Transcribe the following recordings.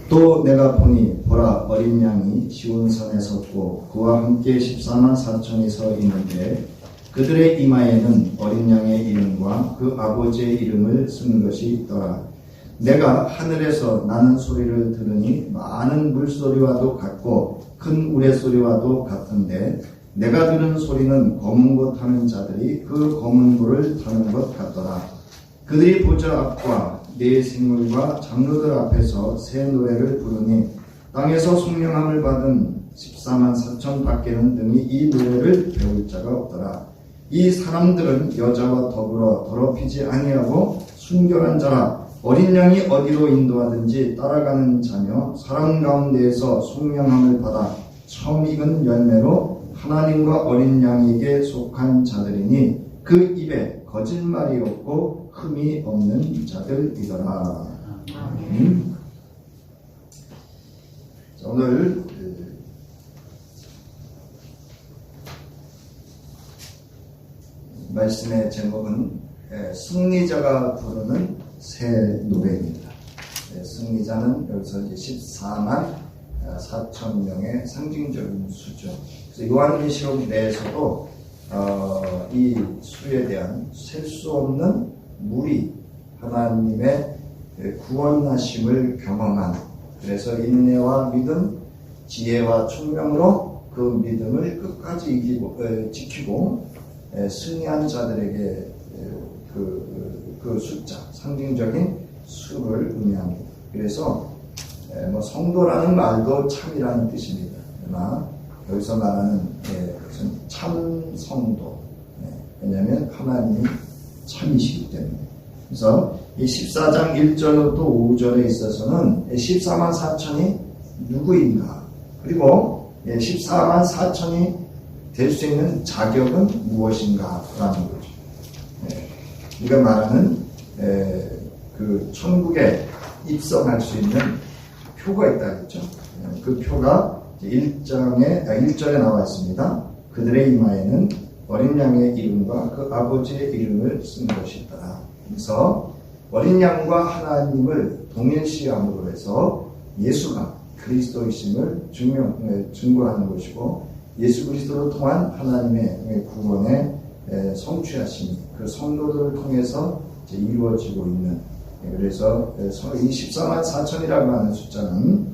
또 내가 보니 보라 어린 양이 시온산에 섰고 그와 함께 14만 4천이 서 있는데 그들의 이마에는 어린 양의 이름과 그 아버지의 이름을 쓴 것이 있더라. 내가 하늘에서 나는 소리를 들으니 많은 물소리와도 같고 큰 우레소리와도 같은데 내가 들은 소리는 검은 고 타는 자들이 그 검은 고를 타는 것 같더라. 그들이 보좌 앞과 네 생물과 장로들 앞에서 새 노래를 부르니 땅에서 속량함을 받은 14만 4천 밖에는 등이 이 노래를 배울 자가 없더라. 이 사람들은 여자와 더불어 더럽히지 아니하고 순결한 자라. 어린 양이 어디로 인도하든지 따라가는 자며 사람 가운데에서 속량함을 받아 처음 익은 열매로 하나님과 어린 양에게 속한 자들이니 그 입에 거짓말이 없고 흠이 없는 자들이더라. 자, 오늘 말씀의 제목은 승리자가 부르는 새 노래입니다. 승리자는 여기서 이제 14만 4천 명의 상징적인 수죠. 그래서 요한계시록 내에서도 이 수에 대한 셀 수 없는 무리 하나님의 구원하심을 경험한, 그래서 인내와 믿음, 지혜와 총명으로 그 믿음을 끝까지 지키고 승리한 자들에게 그 숫자, 상징적인 수를 의미합니다. 그래서 뭐 성도라는 말도 참이라는 뜻입니다. 그러나 여기서 말하는 것은 참 성도. 왜냐하면 하나님이 참이시기 때문에. 그래서 이 14장 1절부터 5절에 있어서는 14만 4천이 누구인가, 그리고 14만 4천이 될 수 있는 자격은 무엇인가 라는 거죠. 우리가 말하는 그 천국에 입성할 수 있는 표가 있다 했죠. 그 표가 1절에 나와 있습니다. 그들의 이마에는 어린 양의 이름과 그 아버지의 이름을 쓴 것이 있더라. 그래서 어린 양과 하나님을 동일시함으로 해서 예수가 그리스도이심을 증거하는 것이고, 예수 그리스도를 통한 하나님의 구원의 성취하심이 그 성도들을 통해서 이루어지고 있는, 그래서 이 14만 4천이라고 하는 숫자는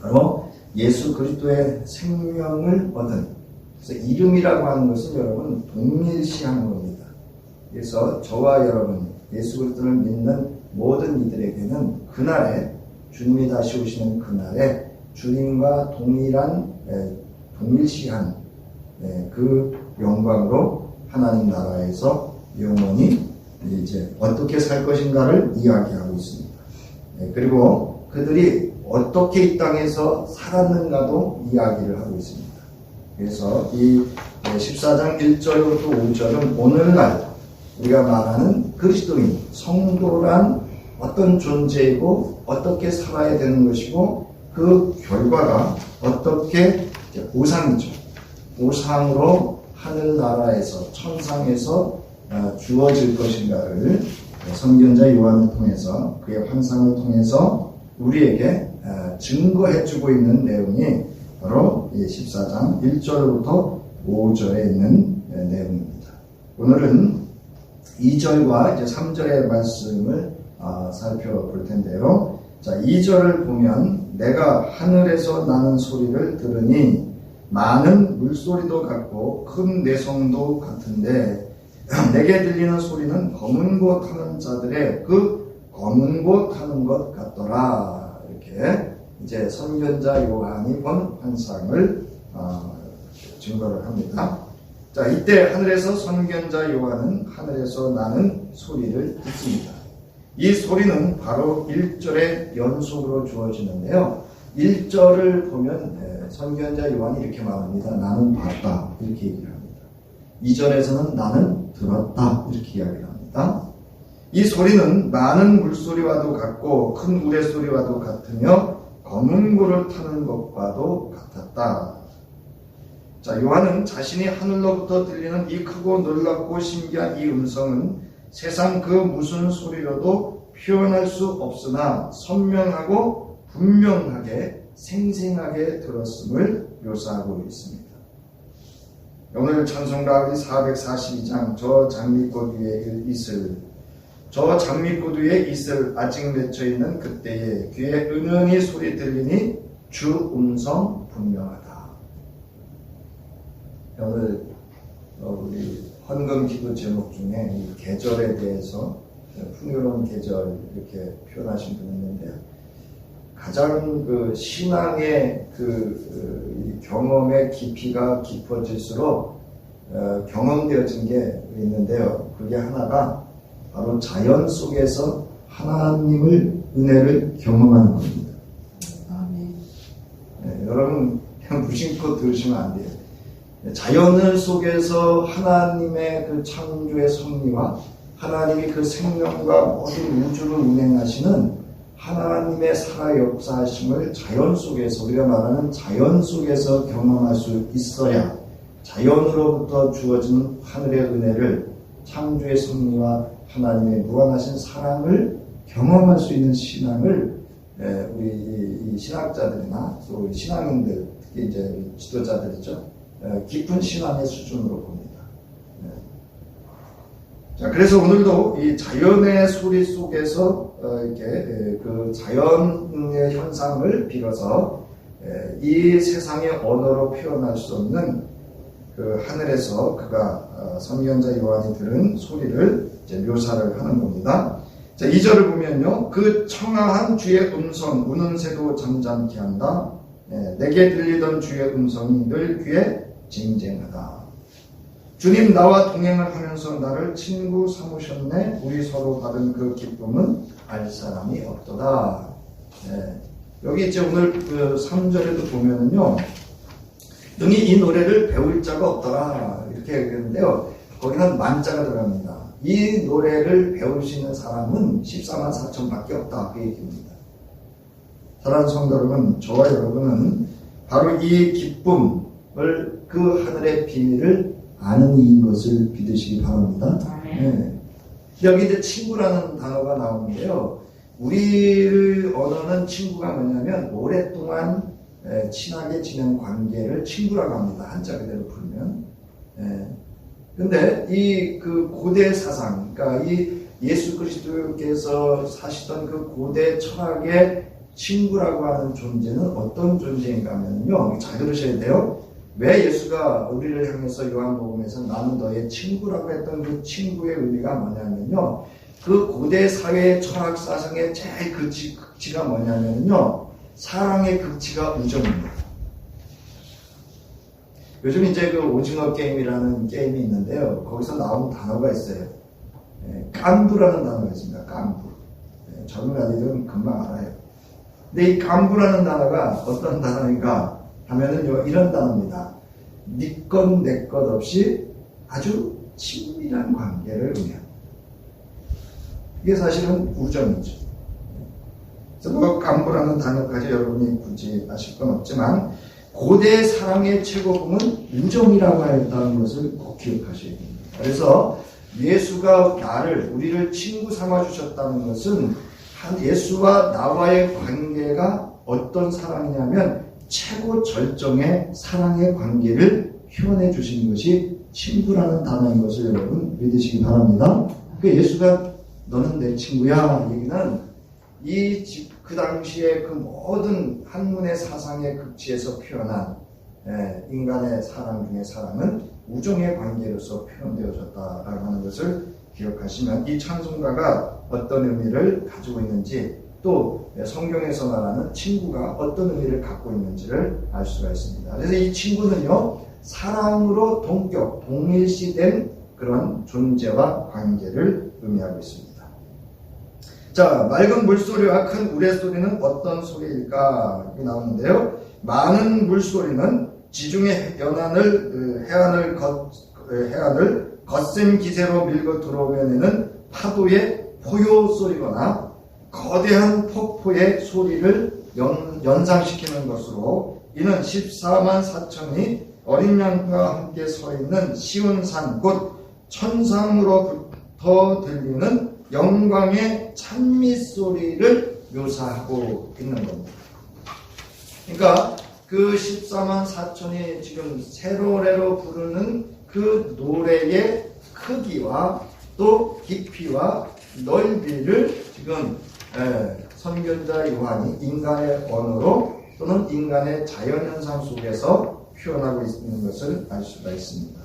바로 예수 그리스도의 생명을 얻은, 그래서 이름이라고 하는 것은 여러분 동일시하는 겁니다. 그래서 저와 여러분 예수 그리스도를 믿는 모든 이들에게는 그날에, 주님이 다시 오시는 그날에 주님과 동일시한 그 영광으로 하나님 나라에서 영원히 이제 어떻게 살 것인가를 이야기하고 있습니다. 그리고 그들이 어떻게 이 땅에서 살았는가도 이야기를 하고 있습니다. 그래서 이 14장 1절부터 5절은 오늘날 우리가 말하는 그리스도인, 성도란 어떤 존재이고 어떻게 살아야 되는 것이고, 그 결과가 어떻게 보상이죠. 보상으로 하늘나라에서, 천상에서 주어질 것인가를 선견자 요한을 통해서, 그의 환상을 통해서 우리에게 증거해주고 있는 내용이 바로 14장 1절부터 5절에 있는 내용입니다. 오늘은 2절과 이제 3절의 말씀을 살펴볼 텐데요. 자, 2절을 보면 내가 하늘에서 나는 소리를 들으니 많은 물소리도 같고 큰 내성도 같은데 내게 들리는 소리는 검은 고 타는 자들의 그 검은 고 타는 것 같더라. 이렇게 이제 선견자 요한이 본 환상을 증거를 합니다. 자, 이때 하늘에서 선견자 요한은 하늘에서 나는 소리를 듣습니다. 이 소리는 바로 1절의 연속으로 주어지는데요. 1절을 보면 선견자 요한이 이렇게 말합니다. 나는 봤다, 이렇게 얘기를 합니다. 2절에서는 나는 들었다, 이렇게 이야기를 합니다. 이 소리는 많은 물소리와도 같고 큰 우레소리와도 같으며 검은 고를 타는 것과도 같았다. 자, 요한은 자신이 하늘로부터 들리는 이 크고 놀랍고 신기한 이 음성은 세상 그 무슨 소리로도 표현할 수 없으나 선명하고 분명하게 생생하게 들었음을 묘사하고 있습니다. 오늘 찬송가 442장 저 장미꽃 위에 있을 아직 맺혀있는 그때에 귀에 은은히 소리 들리니 주 음성 분명하다. 오늘 우리 헌금 기도 제목 중에 이 계절에 대해서 풍요로운 계절 이렇게 표현하신 분이 있는데요. 가장 그 신앙의 경험의 깊이가 깊어질수록 경험되어진 게 있는데요. 그게 하나가 바로 자연 속에서 하나님을 은혜를 경험하는 겁니다. 네, 여러분 그냥 무심코 들으시면 안 돼요. 자연 속에서 하나님의 그 창조의 섭리와 하나님이 그 생명과 모든 우주를 운행하시는 하나님의 살아 역사하심을 자연 속에서, 우리가 말하는 자연 속에서 경험할 수 있어야 자연으로부터 주어진 하늘의 은혜를, 창조의 섭리와 하나님의 무한하신 사랑을 경험할 수 있는 신앙을 우리 이 신학자들이나 또 우리 신앙인들, 특히 이제 지도자들이죠, 깊은 신앙의 수준으로 봅니다. 자, 그래서 오늘도 이 자연의 소리 속에서 이렇게 그 자연의 현상을 빌어서 이 세상의 언어로 표현할 수 없는 그 하늘에서 그가 선지자 요한이 들은 소리를 이제 묘사를 하는 겁니다. 자, 2절을 보면요, 그 청아한 주의 음성 우는 새도 잠잠케 한다. 내게 들리던 주의 음성이 늘 귀에 쟁쟁하다. 주님 나와 동행을 하면서 나를 친구 삼으셨네. 우리 서로 받은 그 기쁨은 알 사람이 없도다. 여기 이제 오늘 그 3절에도 보면은요, 능히 이 노래를 배울 자가 없더라 이렇게 얘기했는데요, 거기는 만자가 들어갑니다. 이 노래를 배울 수 있는 사람은 14만 4천밖에 없다 그 얘기입니다. 사랑하는 성도 여러분, 저와 여러분은 바로 이 기쁨을, 그 하늘의 비밀을 아는 이인 것을 믿으시기 바랍니다. 네. 여기 이제 친구라는 단어가 나오는데요, 우리 언어는 친구가 뭐냐면 오랫동안 친하게 지낸 관계를 친구라고 합니다. 한자 그대로 풀면. 근데 이 그 고대 사상, 그러니까 이 예수 그리스도께서 사시던 그 고대 철학의 친구라고 하는 존재는 어떤 존재인가 하면요, 잘 들으셔야 돼요. 왜 예수가 우리를 향해서 요한복음에서 나는 너의 친구라고 했던 그 친구의 의미가 뭐냐면요, 그 고대 사회의 철학 사상의 제일 극치가 뭐냐면요, 사랑의 극치가 우정입니다. 요즘 이제 그 오징어 게임이라는 게임이 있는데요, 거기서 나온 단어가 있어요. 깐부라는 단어가 있습니다. 깐부. 젊은 아이들은 금방 알아요. 근데 이 깐부라는 단어가 어떤 단어인가 하면은 이런 단어입니다. 네 것 내 것 없이 아주 친밀한 관계를 의미합니다. 이게 사실은 우정이죠. 그래서 뭐 깐부라는 단어까지 여러분이 굳이 아실 건 없지만 고대 사랑의 최고봉은 우정이라고 했다는 것을 꼭 기억하셔야 됩니다. 그래서 예수가 우리를 친구 삼아 주셨다는 것은 예수와 나와의 관계가 어떤 사랑이냐면 최고 절정의 사랑의 관계를 표현해 주신 것이 친구라는 단어인 것을 여러분 믿으시기 바랍니다. 그러니까 예수가 너는 내 친구야 얘기는 그 당시에 그 모든 학문의 사상의 극치에서 표현한 인간의 사랑 중에 사랑은 우정의 관계로서 표현되어졌다라고 하는 것을 기억하시면 이 찬송가가 어떤 의미를 가지고 있는지, 또 성경에서 말하는 친구가 어떤 의미를 갖고 있는지를 알 수가 있습니다. 그래서 이 친구는요, 사랑으로 동일시된 그런 존재와 관계를 의미하고 있습니다. 자, 맑은 물소리와 큰 우레소리는 어떤 소리일까? 이렇게 나오는데요, 많은 물소리는 지중해 해안을 거센 기세로 밀고 들어오면에는 파도의 포효 소리거나 거대한 폭포의 소리를 연상시키는 것으로, 이는 14만 4천이 어린 양과 함께 서 있는 시온산 곧 천상으로부터 들리는 영광의 찬미 소리를 묘사하고 있는 겁니다. 그러니까 그 14만 4천이 지금 세로레로 부르는 그 노래의 크기와 또 깊이와 넓이를 지금 선견자 요한이 인간의 언어로 또는 인간의 자연현상 속에서 표현하고 있는 것을 알 수가 있습니다.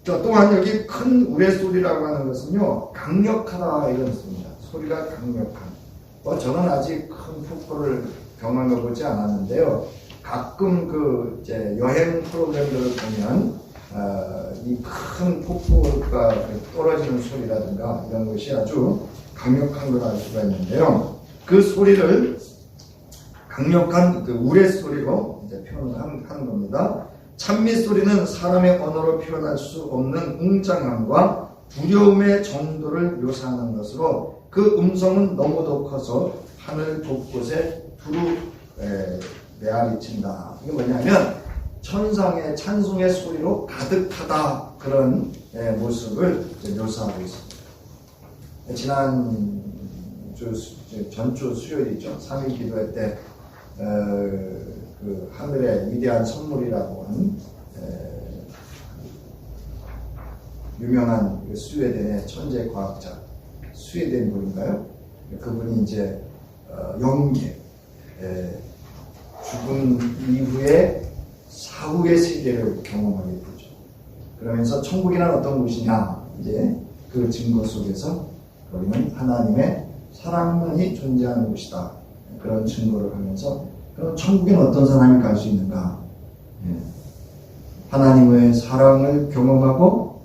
또한 여기 큰 우레소리라고 하는 것은요, 강력하다 이런 뜻입니다. 소리가 강력한. 저는 아직 큰 폭포를 경험해 보지 않았는데요. 가끔 그 이제 여행 프로그램들을 보면 이 큰 폭포가 떨어지는 소리라든가 이런 것이 아주 강력한 걸 알 수가 있는데요. 그 소리를 강력한 그 우레소리로 이제 표현을 하는 겁니다. 찬미 소리는 사람의 언어로 표현할 수 없는 웅장함과 두려움의 정도를 묘사하는 것으로 그 음성은 너무도 커서 하늘 곳곳에 두루 메아리친다. 이게 뭐냐면 천상의 찬송의 소리로 가득하다, 그런 모습을 묘사하고 있습니다. 전주 수요일이죠. 3일 기도회 때 그 하늘의 위대한 선물이라고 하는 유명한 스웨덴의 천재 과학자, 스웨덴 분인가요? 그분이 이제 영계, 죽은 이후에 사후의 세계를 경험하게 되죠. 그러면서 천국이란 어떤 곳이냐, 이제 그 증거 속에서 우리는 하나님의 사랑만이 존재하는 곳이다, 그런 증거를 하면서, 그럼 천국에는 어떤 사람이 갈 수 있는가? 하나님의 사랑을 경험하고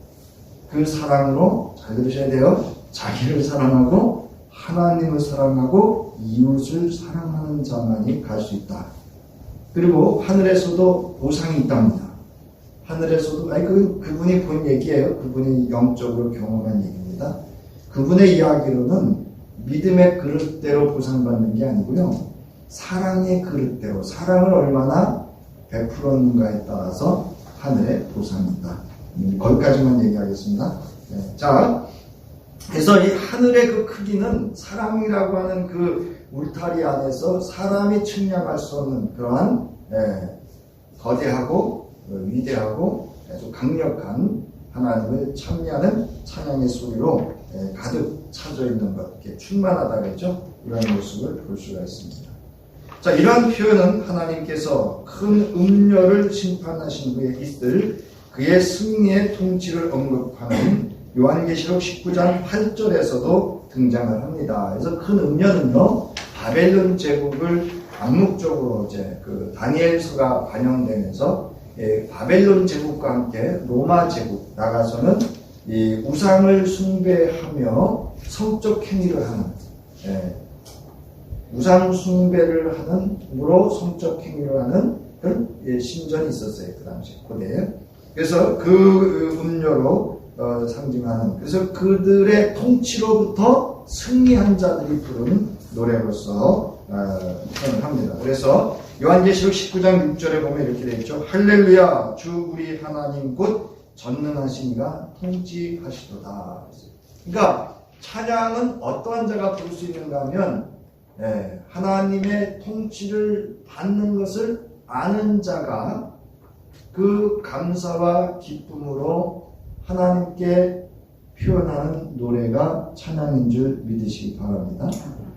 그 사랑으로, 잘 들으셔야 돼요, 자기를 사랑하고 하나님을 사랑하고 이웃을 사랑하는 자만이 갈 수 있다. 그리고 하늘에서도 보상이 있답니다. 하늘에서도, 그분이 본 얘기예요. 그분이 영적으로 경험한 얘기입니다. 그분의 이야기로는 믿음의 그릇대로 보상받는 게 아니고요, 사랑의 그릇대로, 사랑을 얼마나 베풀었는가에 따라서 하늘의 보상이 있다. 거기까지만 얘기하겠습니다. 자, 그래서 이 하늘의 그 크기는 사랑이라고 하는 그 울타리 안에서 사람이 측량할 수 없는 그러한 거대하고 위대하고 아주 강력한 하나님을 찬미하는 찬양의 소리로 가득 차져 있는 것, 이렇게 충만하다 그랬죠. 이런 모습을 볼 수가 있습니다. 자, 이러한 표현은 하나님께서 큰 음녀를 심판하신 후에 있을 그의 승리의 통치를 언급하는 요한계시록 19장 8절에서도 등장을 합니다. 그래서 큰 음녀는요, 바벨론 제국을 암묵적으로 이제 그 다니엘서가 반영되면서 바벨론 제국과 함께 로마 제국 나가서는 이 우상을 숭배하며 성적 행위를 하는, 우상 숭배를 하는 으로 성적 행위를 하는 그런 신전이 있었어요. 그 당시 고대에. 그래서 그 음료로 상징하는, 그래서 그들의 통치로부터 승리한 자들이 부르는 노래로서 표현을 합니다. 그래서 요한계시록 19장 6절에 보면 이렇게 되어 있죠. 할렐루야, 주 우리 하나님 곧 전능하시니가 통치하시도다. 그러니까 찬양은 어떠한 자가 부를 수 있는가 하면, 하나님의 통치를 받는 것을 아는 자가 그 감사와 기쁨으로 하나님께 표현하는 노래가 찬양인 줄 믿으시기 바랍니다.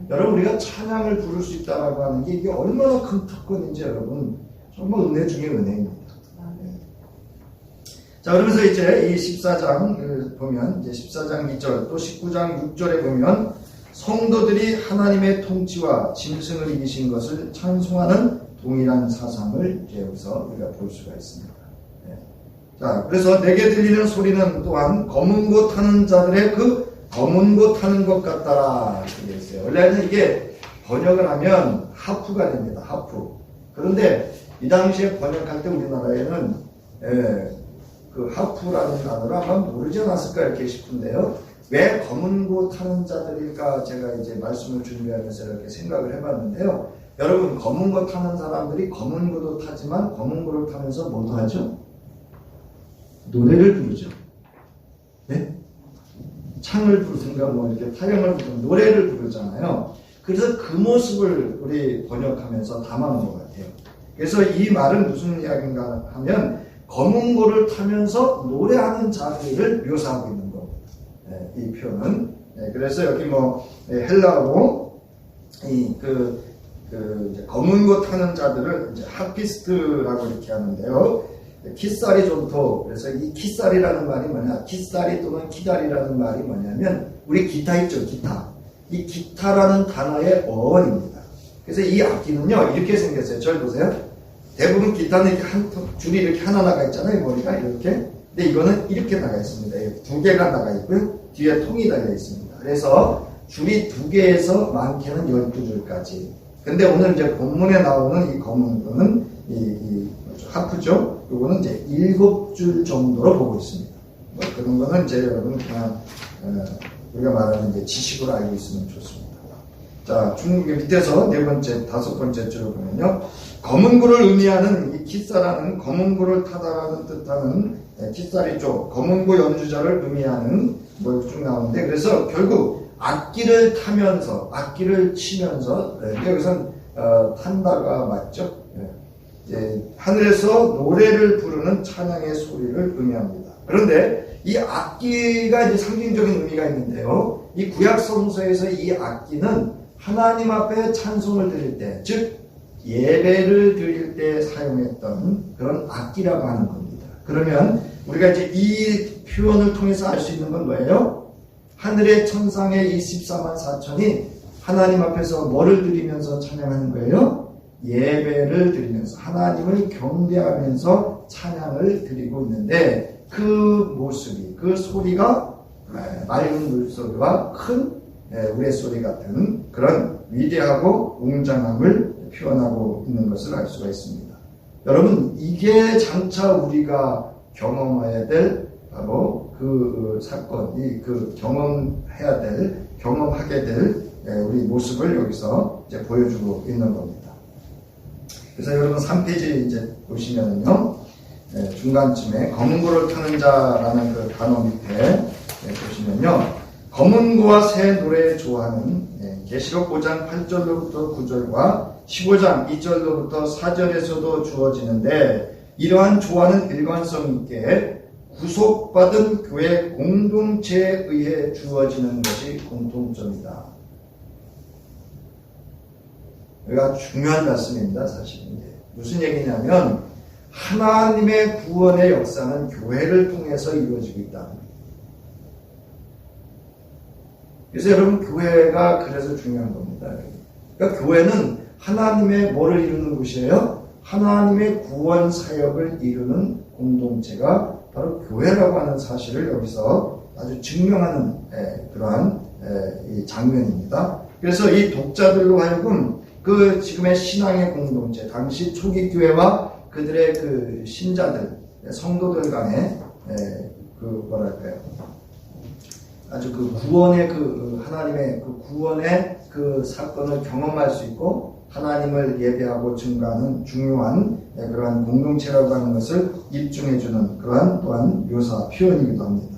여러분, 우리가 찬양을 부를 수 있다고 하는 게 이게 얼마나 큰 특권인지 여러분, 정말 은혜 중에 은혜입니다. 자, 그러면서 이제 이 14장 보면, 이제 14장 2절 또 19장 6절에 보면 성도들이 하나님의 통치와 짐승을 이기신 것을 찬송하는 동일한 사상을 여기서 우리가 볼 수가 있습니다. 자, 그래서 내게 들리는 소리는 또한 검은 곳 타는 자들의 그 검은 곳 타는 것 같다라 이렇게 되어 있어요. 원래는 이게 번역을 하면 하프가 됩니다. 하프. 그런데 이 당시에 번역할 때 우리나라에는 그 하프라는 단어를 아마 모르지 않았을까 이렇게 싶은데요. 왜 검은 곳 타는 자들일까 제가 이제 말씀을 준비하면서 이렇게 생각을 해봤는데요. 여러분, 검은 곳 타는 사람들이 검은 곳도 타지만 검은 곳을 타면서 뭐도 하죠? 노래를 부르죠. 네? 창을 부르든가 뭐 이렇게 타령을 부르든 노래를 부르잖아요. 그래서 그 모습을 우리 번역하면서 담아놓은 것 같아요. 그래서 이 말은 무슨 이야기인가 하면 검은 고를 타면서 노래하는 장면을 묘사하고 있는 겁니다. 이 표현은. 그래서 여기 뭐 헬라어로 이제 검은 고 타는 자들을 이제 하피스트라고 이렇게 하는데요. 키사리 존토. 그래서 이 키사리라는 말이 뭐냐? 키사리 또는 키다리라는 말이 뭐냐면 우리 기타 있죠, 기타. 이 기타라는 단어의 어원입니다. 그래서 이 악기는요 이렇게 생겼어요. 저 보세요. 대부분 기타는 이렇게 줄이 이렇게 하나 나가 있잖아요. 머리가 이렇게. 근데 이거는 이렇게 나가 있습니다. 두 개가 나가 있고요. 뒤에 통이 달려 있습니다. 그래서 줄이 2개에서 많게는 12줄까지. 근데 오늘 이제 본문에 나오는 이 검은 거는 이 하프죠. 이거는 이제 7줄 정도로 보고 있습니다. 뭐 그런 거는 이제 여러분 그냥 우리가 말하는 이제 지식으로 알고 있으면 좋습니다. 자, 중국의 밑에서 4번째, 5번째 줄을 보면요. 검은 고를 의미하는 이 키사라는 검은 고를 타다라는 뜻하는 키사리 쪽 검은 고 연주자를 의미하는 뭐 쭉 나오는데 그래서 결국 악기를 타면서 악기를 치면서 여기선 탄다가 맞죠? 하늘에서 노래를 부르는 찬양의 소리를 의미합니다. 그런데 이 악기가 이제 상징적인 의미가 있는데요. 이 구약 성서에서 이 악기는 하나님 앞에 찬송을 드릴 때, 즉 예배를 드릴 때 사용했던 그런 악기라고 하는 겁니다. 그러면 우리가 이제 이 표현을 통해서 알 수 있는 건 뭐예요? 하늘의 천상의 이 14만 4천이 하나님 앞에서 뭐를 드리면서 찬양하는 거예요? 예배를 드리면서 하나님을 경배하면서 찬양을 드리고 있는데 그 모습이, 그 소리가 맑은 물소리와 큰 우레소리 같은 그런 위대하고 웅장함을 표현하고 있는 것을 알 수가 있습니다. 여러분, 이게 장차 우리가 경험해야 될 바로 그 사건이 경험해야 될, 경험하게 될 우리 모습을 여기서 이제 보여주고 있는 겁니다. 그래서 여러분 3페이지 이제 보시면은요, 중간쯤에 검은 고를 타는 자라는 그 단어 밑에 보시면요, 검은 고와 새 노래 좋아하는 계시록 5장 8절로부터 9절과 15장 2절로부터 4절에서도 주어지는데 이러한 조화는 일관성 있게 구속받은 교회 공동체에 의해 주어지는 것이 공통점이다. 여기가 중요한 말씀입니다. 사실 무슨 얘기냐면 하나님의 구원의 역사는 교회를 통해서 이루어지고 있다. 그래서 여러분 교회가 그래서 중요한 겁니다. 그러니까 교회는 하나님의 뭐를 이루는 곳이에요? 하나님의 구원 사역을 이루는 공동체가 바로 교회라고 하는 사실을 여기서 아주 증명하는 그러한 이 장면입니다. 그래서 이 독자들로 하여금 그 지금의 신앙의 공동체, 당시 초기 교회와 그들의 그 신자들, 성도들 간의 아주 그 구원의 하나님의 그 구원의 그 사건을 경험할 수 있고 하나님을 예배하고 증거하는 중요한 그러한 공동체라고 하는 것을 입증해주는 그러한 또한 묘사 표현이기도 합니다.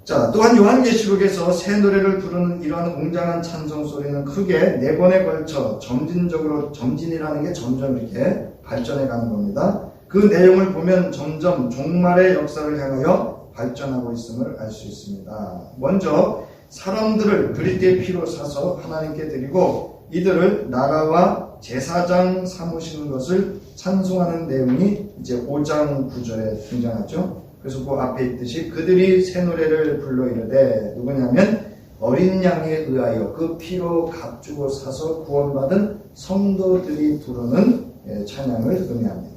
자, 또한 요한계시록에서 새 노래를 부르는 이러한 웅장한 찬송 소리는 크게 4번에 걸쳐 점진적으로, 점진이라는 게 점점 이렇게 발전해 가는 겁니다. 그 내용을 보면 점점 종말의 역사를 향하여 발전하고 있음을 알 수 있습니다. 먼저 사람들을 그리스도의 피로 사서 하나님께 드리고 이들을 나라와 제사장 삼으시는 것을 찬송하는 내용이 이제 5장 9절에 등장하죠. 그래서 그 앞에 있듯이 그들이 새 노래를 불러 이르되 누구냐면 어린 양에 의하여 그 피로 값주고 사서 구원받은 성도들이 부르는 찬양을 의미합니다.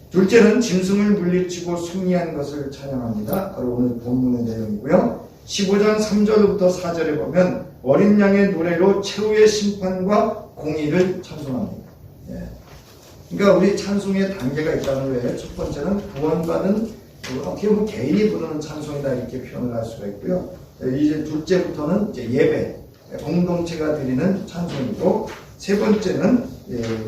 둘째는 짐승을 물리치고 승리한 것을 찬양합니다. 바로 오늘 본문의 내용이고요. 15장 3절부터 4절에 보면 어린 양의 노래로 최후의 심판과 공의를 찬송합니다. 그러니까 우리 찬송의 단계가 있다는 거예요. 첫 번째는 구원받은 어떻게 보면 개인이 부르는 찬송이다 이렇게 표현을 할 수가 있고요. 이제 둘째부터는 이제 예배, 공동체가 드리는 찬송이고 세 번째는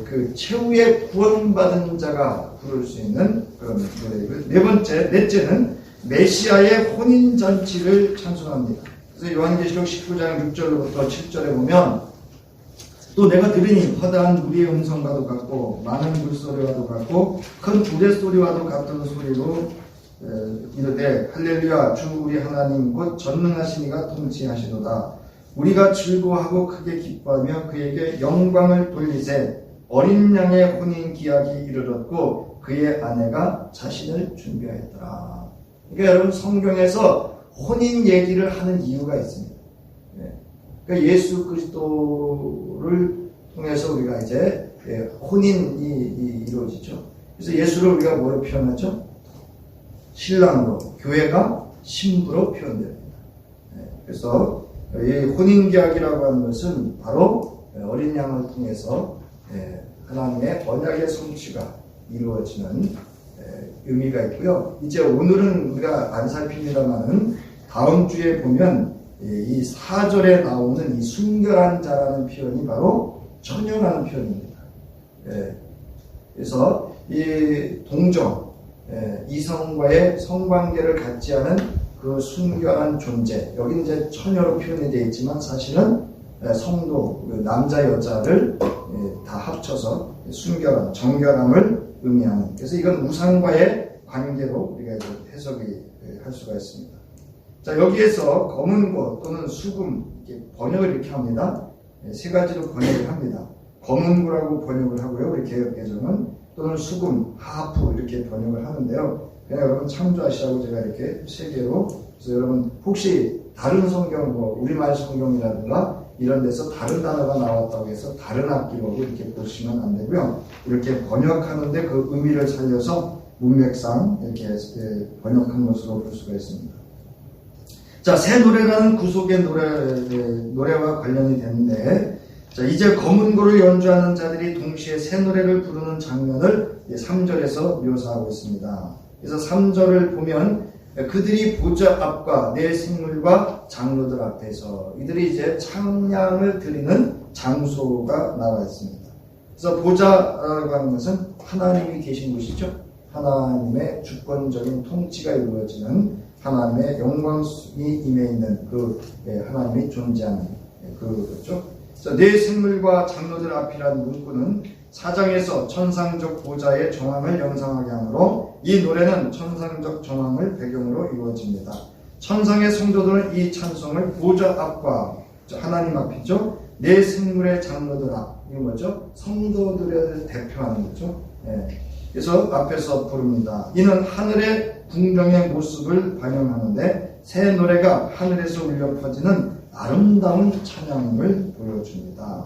그 최후의 구원받은 자가 부를 수 있는 그런 노래이고요. 넷째는 메시아의 혼인잔치를 찬송합니다. 그래서 요한계시록 19장 6절부터 7절에 보면 또 내가 들으니 허다한 무리의 음성과도 같고 많은 물소리와도 같고 큰 우레소리와도 같은 소리로 이르되 할렐루야 주 우리 하나님 곧 전능하신 이가 통치하시도다. 우리가 즐거워하고 크게 기뻐하며 그에게 영광을 돌리세. 어린 양의 혼인 기약이 이르렀고 그의 아내가 자신을 준비하였더라. 그러니까 여러분 성경에서 혼인 얘기를 하는 이유가 있습니다. 그러니까 예수 그리스도를 통해서 우리가 이제 혼인이 이루어지죠. 그래서 예수를 우리가 뭐로 표현하죠? 신랑으로, 교회가 신부로 표현됩니다. 그래서 이 혼인계약이라고 하는 것은 바로 어린 양을 통해서 하나님의 언약의 성취가 이루어지는 의미가 있고요. 이제 오늘은 우리가 안 살핍니다만은 다음 주에 보면 이 4절에 나오는 이 순결한 자라는 표현이 바로 처녀라는 표현입니다. 그래서 이 동정, 이성과의 성관계를 갖지 않은 그 순결한 존재, 여기 이제 처녀로 표현이 되어 있지만 사실은 성도, 남자 여자를 다 합쳐서 순결한, 정결함을 의미하는. 그래서 이건 우상과의 관계로 우리가 해석이 할 수가 있습니다. 자, 여기에서 검은 고 또는 수금, 이렇게 번역을 이렇게 합니다. 세 가지로 번역을 합니다. 검은 고라고 번역을 하고요. 우리 개역개정은 또는 수금, 하프 이렇게 번역을 하는데요. 그냥 여러분 참조하시라고 제가 이렇게 세 개로. 그래서 여러분 혹시 다른 성경, 우리말 성경이라든가 이런 데서 다른 단어가 나왔다고 해서 다른 앞뒤로 이렇게 보시면 안 되고요. 이렇게 번역하는데 그 의미를 살려서 문맥상 이렇게 번역한 것으로 볼 수가 있습니다. 자, 새 노래라는 구속의 노래와 관련이 되는데, 자, 이제 검은 고를 연주하는 자들이 동시에 새 노래를 부르는 장면을 3절에서 묘사하고 있습니다. 그래서 3절을 보면 그들이 보좌 앞과 내 생물과 장로들 앞에서 이들이 이제 찬양을 드리는 장소가 나와 있습니다. 그래서 보좌라고 하는 것은 하나님이 계신 곳이죠. 하나님의 주권적인 통치가 이루어지는 하나님의 영광이 임해 있는 그 하나님이 존재하는 그거죠. 그래서 내 생물과 장로들 앞이라는 문구는 사장에서 천상적 보좌의 정황을 연상하게 하므로 이 노래는 천상적 정황을 배경으로 이루어집니다. 천상의 성도들은 이 찬송을 보좌 앞과 하나님 앞이죠. 내 생물의 장로들 앞, 이건 뭐죠? 성도들을 대표하는 거죠. 그래서 앞에서 부릅니다. 이는 하늘의 궁정의 모습을 반영하는데 새 노래가 하늘에서 울려 퍼지는 아름다운 찬양을 보여줍니다.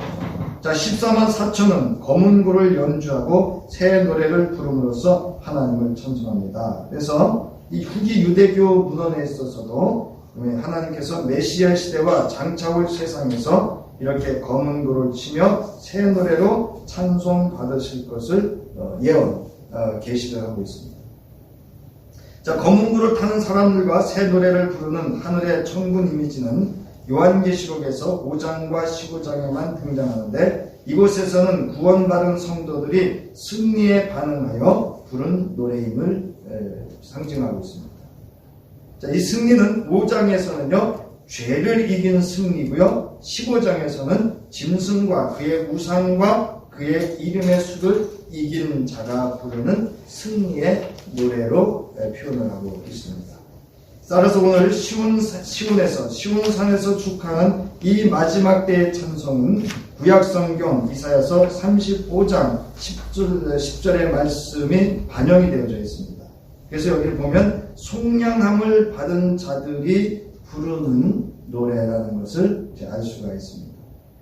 자, 14만 4천은 검은 고를 연주하고 새 노래를 부름으로써 하나님을 찬송합니다. 그래서 이 후기 유대교 문헌에 있어서도 하나님께서 메시아 시대와 장차올 세상에서 이렇게 검은 고를 치며 새 노래로 찬송 받으실 것을 계시를 하고 있습니다. 자, 검은 고를 타는 사람들과 새 노래를 부르는 하늘의 천군 이미지는 요한계시록에서 5장과 15장에만 등장하는데 이곳에서는 구원받은 성도들이 승리에 반응하여 부른 노래임을 상징하고 있습니다. 자, 이 승리는 5장에서는요 죄를 이긴 승리고요 15장에서는 짐승과 그의 우상과 그의 이름의 수를 이긴 자가 부르는 승리의 노래로 표현을 하고 있습니다. 따라서 오늘 시온산에서 축하하는 이 마지막 때의 찬송은 구약성경 이사야서 35장 10절의 말씀이 반영이 되어져 있습니다. 그래서 여기를 보면 속량함을 받은 자들이 부르는 노래라는 것을 알 수가 있습니다.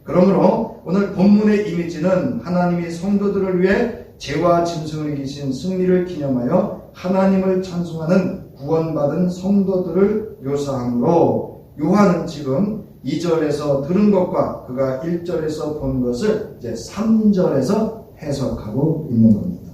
그러므로 오늘 본문의 이미지는 하나님이 성도들을 위해 죄와 짐승을 이기신 승리를 기념하여 하나님을 찬송하는 구원받은 성도들을 묘사하므로 요한은 지금 2절에서 들은 것과 그가 1절에서 본 것을 이제 3절에서 해석하고 있는 겁니다.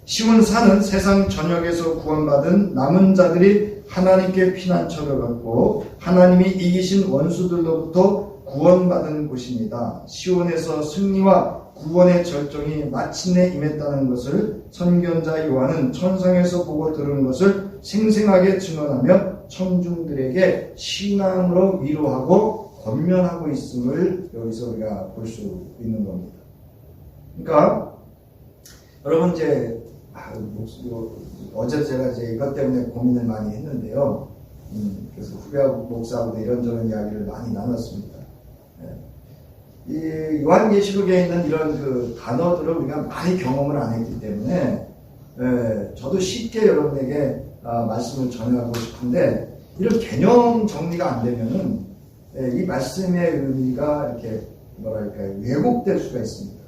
시온산은 세상 전역에서 구원받은 남은 자들이 하나님께 피난처를 얻고 하나님이 이기신 원수들로부터 구원받은 곳입니다. 시온에서 승리와 구원의 절정이 마침내 임했다는 것을 선견자 요한은 천상에서 보고 들은 것을 생생하게 증언하며 청중들에게 신앙으로 위로하고 권면하고 있음을 여기서 우리가 볼 수 있는 겁니다. 그러니까 여러분 이제 어제 제가 이제 이것 때문에 고민을 많이 했는데요. 그래서 후배하고 목사하고도 이런저런 이야기를 많이 나눴습니다. 이 요한계시록에 있는 이런 그 단어들을 우리가 많이 경험을 안 했기 때문에 저도 쉽게 여러분에게 말씀을 전하고 싶은데 이런 개념 정리가 안 되면은 이 말씀의 의미가 이렇게 왜곡될 수가 있습니다.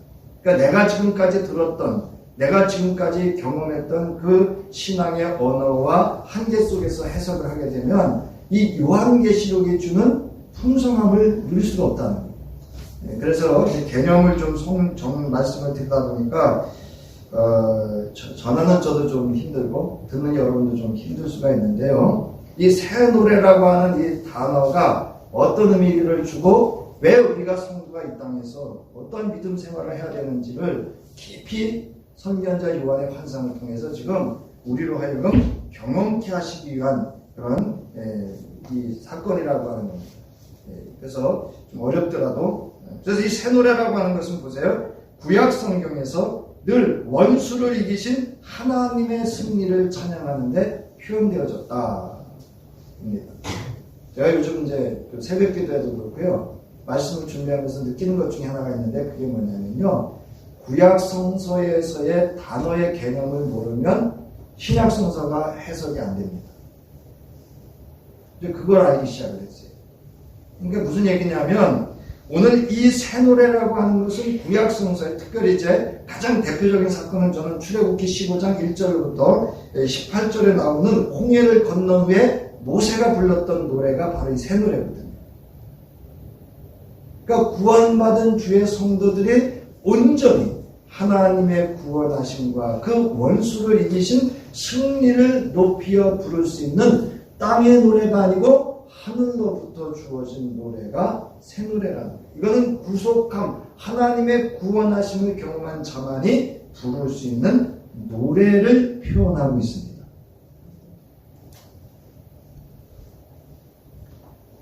그러니까 내가 지금까지 들었던, 내가 지금까지 경험했던 그 신앙의 언어와 한계 속에서 해석을 하게 되면 이 요한계시록이 주는 풍성함을 누릴 수가 없다는 거예요. 그래서 개념을 좀 말씀을 듣다 보니까 전하는 저도 좀 힘들고 듣는 여러분도 좀 힘들 수가 있는데요. 이 새 노래라고 하는 이 단어가 어떤 의미를 주고 왜 우리가 성도가 이 땅에서 어떤 믿음 생활을 해야 되는지를 깊이 선지자 요한의 환상을 통해서 지금 우리로 하여금 경험케 하시기 위한 그런 이 사건이라고 하는 겁니다. 그래서 좀 어렵더라도 그래서 이 새 노래라고 하는 것은 보세요. 구약 성경에서 늘 원수를 이기신 하나님의 승리를 찬양하는데 표현되어졌다. 입니다. 제가 요즘 이제 새벽 기도에도 그렇고요. 말씀을 준비하면서 느끼는 것 중에 하나가 있는데 그게 뭐냐면요. 구약 성서에서의 단어의 개념을 모르면 신약 성서가 해석이 안 됩니다. 이제 그걸 알기 시작을 했어요. 그러니까 무슨 얘기냐면 오늘 이 새 노래라고 하는 것은 구약 성서에 특별히 이제 가장 대표적인 사건은 저는 출애굽기 15장 1절부터 18절에 나오는 홍해를 건넌 후에 모세가 불렀던 노래가 바로 이 새 노래거든요. 그러니까 구원받은 주의 성도들이 온전히 하나님의 구원하심과 그 원수를 이기신 승리를 높여 부를 수 있는 땅의 노래가 아니고 하늘로부터 주어진 노래가 새 노래라는 거예요. 이거는 구속함, 하나님의 구원하심을 경험한 자만이 부를 수 있는 노래를 표현하고 있습니다.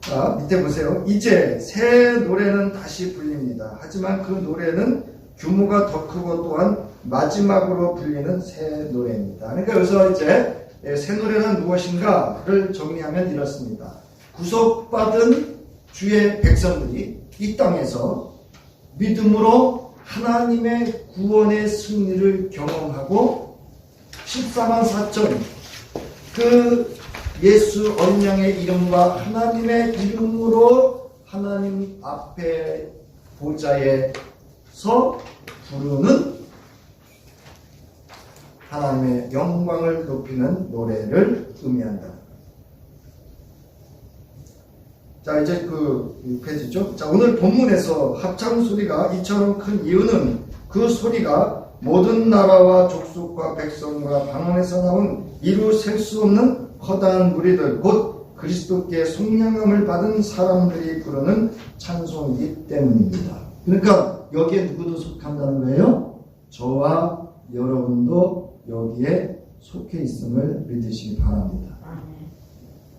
자, 밑에 보세요. 이제 새 노래는 다시 불립니다. 하지만 그 노래는 규모가 더 크고 또한 마지막으로 불리는 새 노래입니다. 그러니까 여기서 이제 새 노래는 무엇인가를 정리하면 이렇습니다. 구속받은 주의 백성들이 이 땅에서 믿음으로 하나님의 구원의 승리를 경험하고 14만 4천 그 예수 어린 양의 이름과 하나님의 이름으로 하나님 앞에 보좌에서 부르는 하나님의 영광을 높이는 노래를 의미한다. 자, 이제 그 6페이지죠. 자, 오늘 본문에서 합창 소리가 이처럼 큰 이유는 그 소리가 모든 나라와 족속과 백성과 방언에서 나온 이루 셀 수 없는 커다란 무리들, 곧 그리스도께 속량함을 받은 사람들이 부르는 찬송이기 때문입니다. 그러니까 여기에 누구도 속한다는 거예요? 저와 여러분도 여기에 속해 있음을 믿으시기 바랍니다.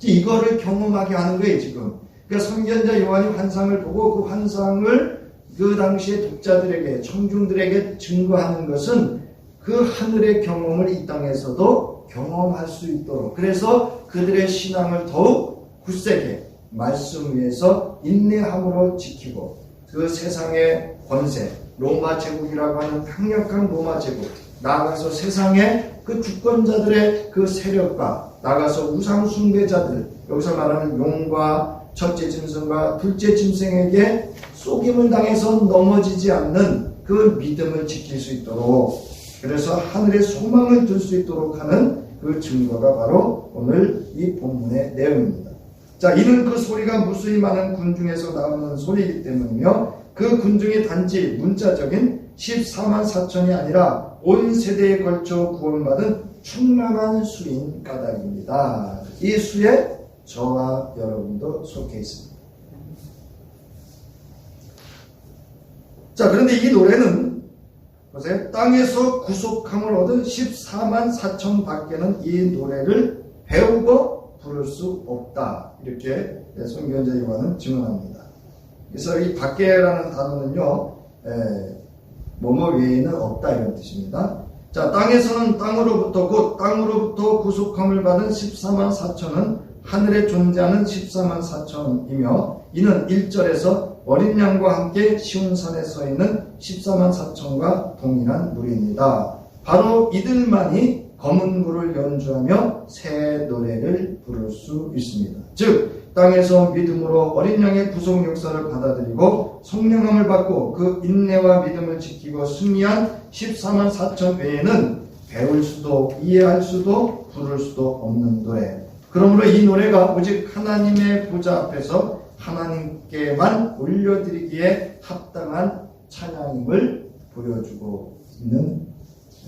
이거를 경험하게 하는 거예요, 지금. 그러니까 선지자 요한이 환상을 보고 그 환상을 그 당시의 독자들에게, 청중들에게 증거하는 것은 그 하늘의 경험을 이 땅에서도 경험할 수 있도록, 그래서 그들의 신앙을 더욱 굳세게 말씀 위에서 인내함으로 지키고 그 세상의 권세, 로마 제국이라고 하는 강력한 로마 제국, 나아가서 세상의 그 주권자들의 그 세력과 나아가서 우상 숭배자들, 여기서 말하는 용과 첫째 짐승과 둘째 짐승에게 속임을 당해서 넘어지지 않는 그 믿음을 지킬 수 있도록, 그래서 하늘의 소망을 둘 수 있도록 하는 그 증거가 바로 오늘 이 본문의 내용입니다. 자, 이는 그 소리가 무수히 많은 군중에서 나오는 소리이기 때문이며 그 군중이 단지 문자적인 14만 4천이 아니라 온 세대에 걸쳐 구원받은 충만한 수인 까닭입니다. 이 수에 저와 여러분도 속해 있습니다. 자, 그런데 이 노래는 보세요. 땅에서 구속함을 얻은 14만 4천 밖에는 이 노래를 배우고 부를 수 없다. 이렇게 선교연자 요한은 증언합니다. 그래서 이 밖에라는 단어는요, 뭐뭐 외에는 없다 이런 뜻입니다. 자, 땅에서는 땅으로부터 곧 땅으로부터 구속함을 받은 14만 4천은 하늘에 존재하는 14만 4천이며 이는 1절에서 어린 양과 함께 시온산에 서 있는 14만 4천과 동일한 무리입니다. 바로 이들만이 검은 굴을 연주하며 새 노래를 부를 수 있습니다. 즉 땅에서 믿음으로 어린 양의 구속 역사를 받아들이고 성령함을 받고 그 인내와 믿음을 지키고 승리한 14만 4천 외에는 배울 수도 이해할 수도 부를 수도 없는 노래. 그러므로 이 노래가 오직 하나님의 보좌 앞에서 하나님께만 올려드리기에 합당한 찬양임을 보여주고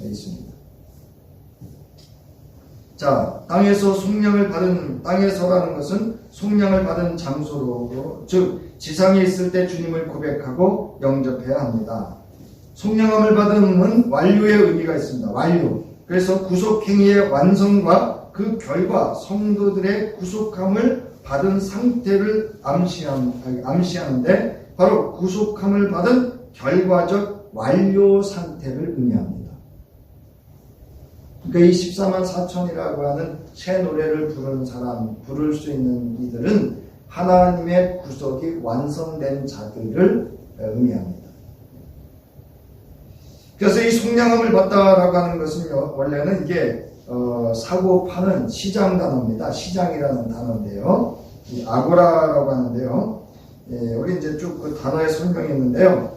있습니다. 자, 땅에서 속량을 받은, 땅에서라는 것은 속량을 받은 장소로, 즉 지상에 있을 때 주님을 고백하고 영접해야 합니다. 속량함을 받음은 완료의 의미가 있습니다. 완료. 그래서 구속행위의 완성과 그 결과 성도들의 구속함을 받은 상태를 암시하는데 바로 구속함을 받은 결과적 완료 상태를 의미합니다. 그러니까 이 14만 4천이라고 하는 새 노래를 부르는 사람, 부를 수 있는 이들은 하나님의 구속이 완성된 자들을 의미합니다. 그래서 이 속량함을 받다라고 하는 것은요, 원래는 이게 사고 파는 시장 단어입니다. 시장이라는 단어인데요. 이 아고라라고 하는데요. 여기 이제 쭉 그 단어의 설명이 있는데요.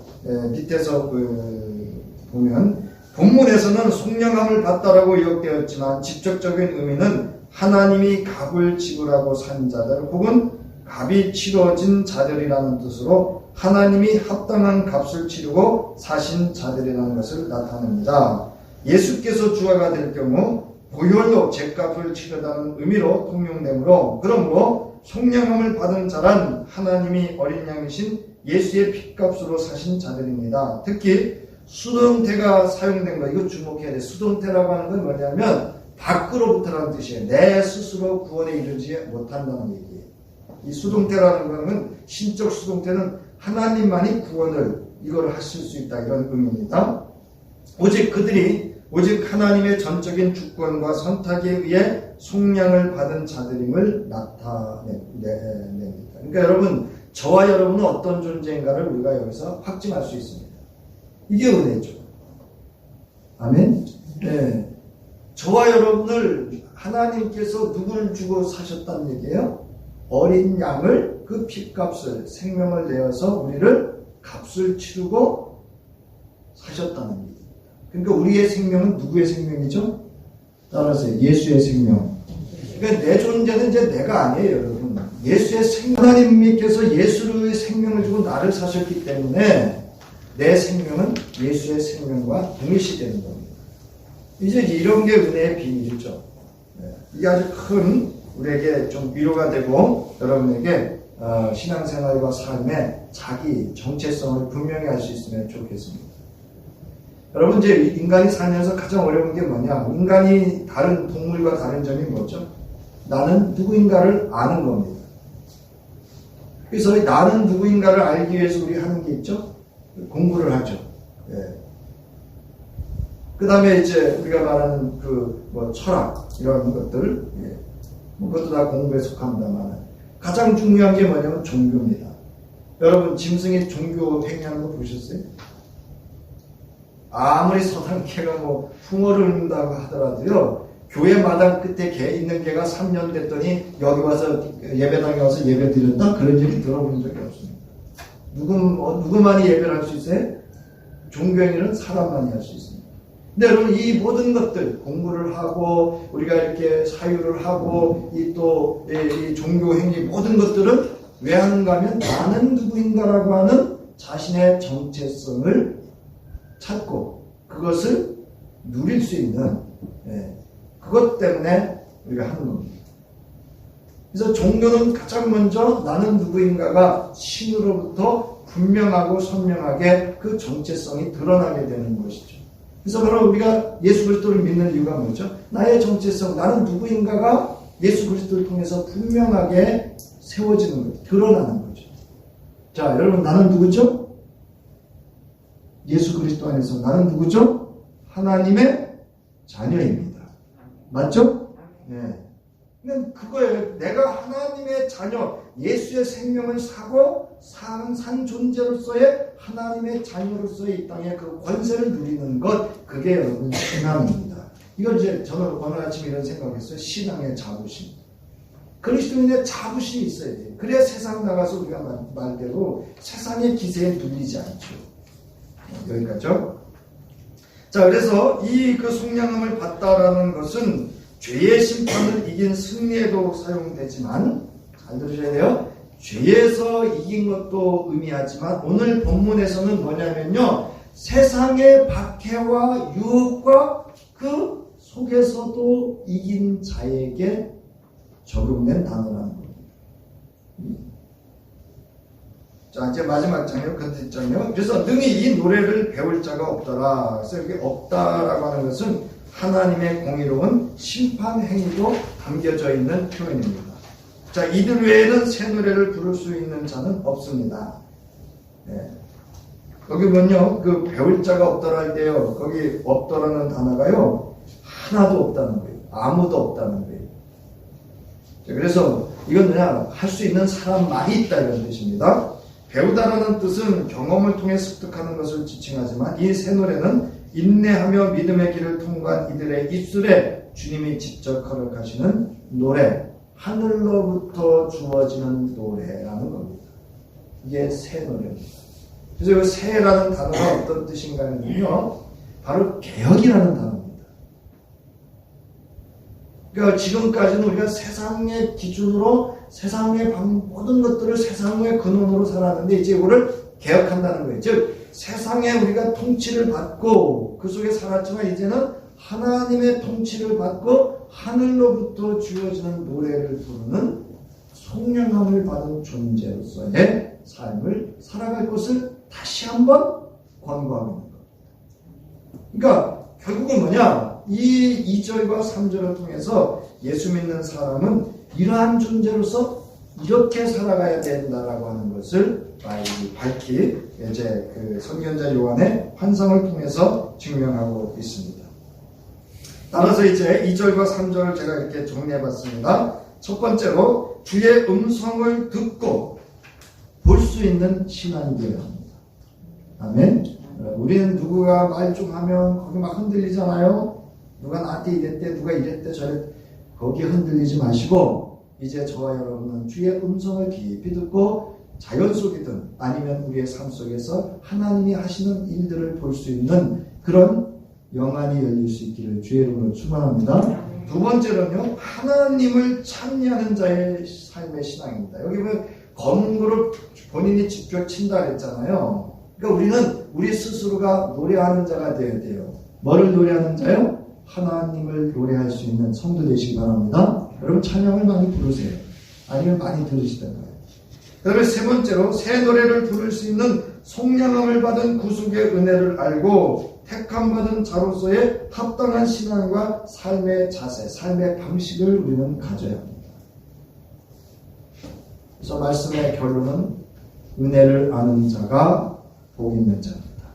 밑에서 보면 본문에서는 속량함을 받다라고 기록되었지만 직접적인 의미는 하나님이 값을 지불하고 산 자들 혹은 값이 치러진 자들이라는 뜻으로 하나님이 합당한 값을 치르고 사신 자들이라는 것을 나타냅니다. 예수께서 주화가 될 경우 보혈로 죗값을 치르다는 의미로 통용되므로 그러므로 속량함을 받은 자란 하나님이 어린 양이신 예수의 핏값으로 사신 자들입니다. 특히 수동태가 사용된 거 이거 주목해야 돼. 수동태라고 하는 건 뭐냐면 밖으로부터라는 뜻이에요. 내 스스로 구원에 이르지 못한다는 얘기예요. 이 수동태라는 거는 신적 수동태는 하나님만이 구원을 이걸 하실 수 있다 이런 의미입니다. 오직 하나님의 전적인 주권과 선택에 의해 속량을 받은 자들임을 나타냅니다. 그러니까 여러분, 저와 여러분은 어떤 존재인가를 우리가 여기서 확증할 수 있습니다. 이게 은혜죠. 아멘? 네. 저와 여러분을 하나님께서 누구를 주고 사셨다는 얘기예요? 어린 양을 그 핏값을 생명을 내어서 우리를 값을 치르고 사셨다는 얘기입니다. 그러니까 우리의 생명은 누구의 생명이죠? 따라서 예수의 생명. 그러니까 내 존재는 이제 내가 아니에요, 여러분. 예수의 생명. 하나님께서 예수의 생명을 주고 나를 사셨기 때문에 내 생명은 예수의 생명과 동일시되는 겁니다. 이제 이런 게 은혜의 비밀이죠. 이게 아주 큰 우리에게 좀 위로가 되고 여러분에게 신앙생활과 삶의 자기 정체성을 분명히 알 수 있으면 좋겠습니다. 여러분, 이제 인간이 살면서 가장 어려운 게 뭐냐? 인간이 다른 동물과 다른 점이 뭐죠? 나는 누구인가를 아는 겁니다. 그래서 나는 누구인가를 알기 위해서 우리 하는 게 있죠? 공부를 하죠. 그 다음에 이제 우리가 말하는 철학, 이런 것들, 그것도 다 공부에 속합니다만, 가장 중요한 게 뭐냐면 종교입니다. 여러분, 짐승이 종교 행위하는 거 보셨어요? 아무리 서당개가 풍어를 읊는다고 하더라도요, 교회 마당 끝에 개 있는 개가 3년 됐더니 여기 와서 예배당에 와서 예배 드렸다? 그런 얘기 들어본 적이 없습니다. 누구만이 예배를 할 수 있어요? 종교행위는 사람만이 할 수 있습니다. 근데 여러분, 이 모든 것들, 공부를 하고, 우리가 이렇게 사유를 하고, 이 종교행위 모든 것들은 왜 하는가 하면 나는 누구인가라고 하는 자신의 정체성을 찾고, 그것을 누릴 수 있는, 그것 때문에 우리가 하는 겁니다. 그래서 종교는 가장 먼저 나는 누구인가가 신으로부터 분명하고 선명하게 그 정체성이 드러나게 되는 것이죠. 그래서 바로 우리가 예수 그리스도를 믿는 이유가 뭐죠? 나의 정체성, 나는 누구인가가 예수 그리스도를 통해서 분명하게 세워지는 거죠. 드러나는 거죠. 자, 여러분, 나는 누구죠? 예수 그리스도 안에서 나는 누구죠? 하나님의 자녀입니다. 맞죠? 네. 근데 그거예요. 내가 하나님의 자녀, 예수의 생명을 사고 산 존재로서의 하나님의 자녀로서의 이 땅에 그 권세를 누리는 것, 그게 여러분 신앙입니다. 이걸 이제 저는 어느 아침에 이런 생각했어요. 신앙의 자부심. 그리스도인의 자부심이 있어야 돼요. 그래야 세상 나가서 우리가 말대로 세상의 기세에 눌리지 않죠. 여기까지죠. 자, 그래서 이 그 속량함을 받다라는 것은 죄의 심판을 이긴 승리에도 사용되지만, 잘 들으셔야 돼요. 죄에서 이긴 것도 의미하지만 오늘 본문에서는 뭐냐면요, 세상의 박해와 유혹과 그 속에서도 이긴 자에게 적용된 단어라는 겁니다. 자, 이제 마지막 장이요, 그 뒷장이요. 그래서 능히 이 노래를 배울 자가 없더라. 그래서 여기 없다라고 하는 것은 하나님의 공의로운 심판 행위도 담겨져 있는 표현입니다. 자, 이들 외에는 새 노래를 부를 수 있는 자는 없습니다. 네. 여기 보면요, 그 배울 자가 없더라 할 때요, 거기 없더라는 단어가요, 하나도 없다는 거예요. 아무도 없다는 거예요. 자, 그래서 이건 그냥 할 수 있는 사람만이 있다 이런 뜻입니다. 배우다라는 뜻은 경험을 통해 습득하는 것을 지칭하지만 이 새 노래는 인내하며 믿음의 길을 통과한 이들의 입술에 주님이 직접 허락하시는 노래, 하늘로부터 주어지는 노래라는 겁니다. 이게 새 노래입니다. 그래서 이 새라는 단어가 어떤 뜻인가 하면요, 바로 개혁이라는 단어입니다. 그러니까 지금까지는 우리가 세상의 기준으로 세상의 모든 것들을 세상의 근원으로 살았는데 이제 이거를 개혁한다는 거예요. 즉 세상에 우리가 통치를 받고 그 속에 살았지만 이제는 하나님의 통치를 받고 하늘로부터 주어지는 노래를 부르는 속량함을 받은 존재로서의 삶을 살아갈 것을 다시 한번 권고하는 겁니다. 그러니까 결국은 뭐냐? 이 2절과 3절을 통해서 예수 믿는 사람은 이러한 존재로서 이렇게 살아가야 된다라고 하는 것을 밝히 이제 그 선견자 요한의 환상을 통해서 증명하고 있습니다. 따라서 이제 2절과 3절을 제가 이렇게 정리해 봤습니다. 첫 번째로 주의 음성을 듣고 볼 수 있는 신앙이 되어야 합니다. 아멘. 우리는 누구가 말 좀 하면 거기 막 흔들리잖아요. 누가 나한테 이랬대, 누가 이랬대, 저랬대. 거기에 흔들리지 마시고 이제 저와 여러분은 주의 음성을 깊이 듣고 자연 속이든 아니면 우리의 삶 속에서 하나님이 하시는 일들을 볼 수 있는 그런 영안이 열릴 수 있기를 주의 이름으로 축원합니다. 두 번째로는요, 하나님을 찬미하는 자의 삶의 신앙입니다. 여기 보면 검구를 본인이 직접 친다 그랬잖아요. 그러니까 우리는 우리 스스로가 노래하는 자가 되어야 돼요. 뭐를 노래하는 자요? 하나님을 노래할 수 있는 성도 되시기 바랍니다. 여러분 찬양을 많이 부르세요. 아니면 많이 들으시던가요. 그 다음에 세 번째로 새 노래를 부를 수 있는 속량함을 받은 구속의 은혜를 알고 택함받은 자로서의 합당한 신앙과 삶의 자세, 삶의 방식을 우리는 가져야 합니다. 그래서 말씀의 결론은 은혜를 아는 자가 복 있는 자입니다.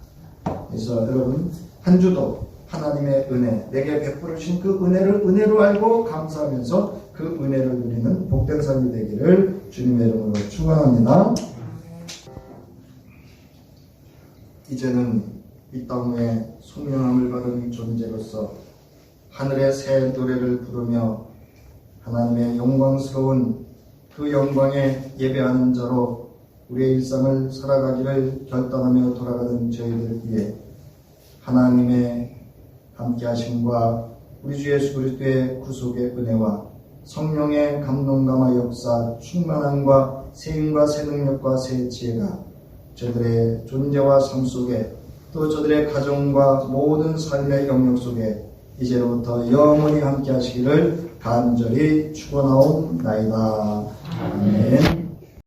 그래서 여러분 한 주도 하나님의 은혜, 내게 베풀어 주신 그 은혜를 은혜로 알고 감사하면서 그 은혜를 누리는 복된 삶이 되기를 주님의 이름으로 축원합니다. 이제는 이 땅 위에 속량함을 받은 존재로서 하늘의 새 노래를 부르며 하나님의 영광스러운 그 영광에 예배하는 자로 우리의 일상을 살아가기를 결단하며 돌아가는 저희들 위해 하나님의 함께 하심과 우리 주 예수 그리스도의 구속의 은혜와 성령의 감동감화 역사 충만함과 세임과 새 능력과 새 지혜가 저들의 존재와 삶 속에 또 저들의 가정과 모든 삶의 영역 속에 이제로부터 영원히 함께 하시기를 간절히 축원하옵나이다. 아멘.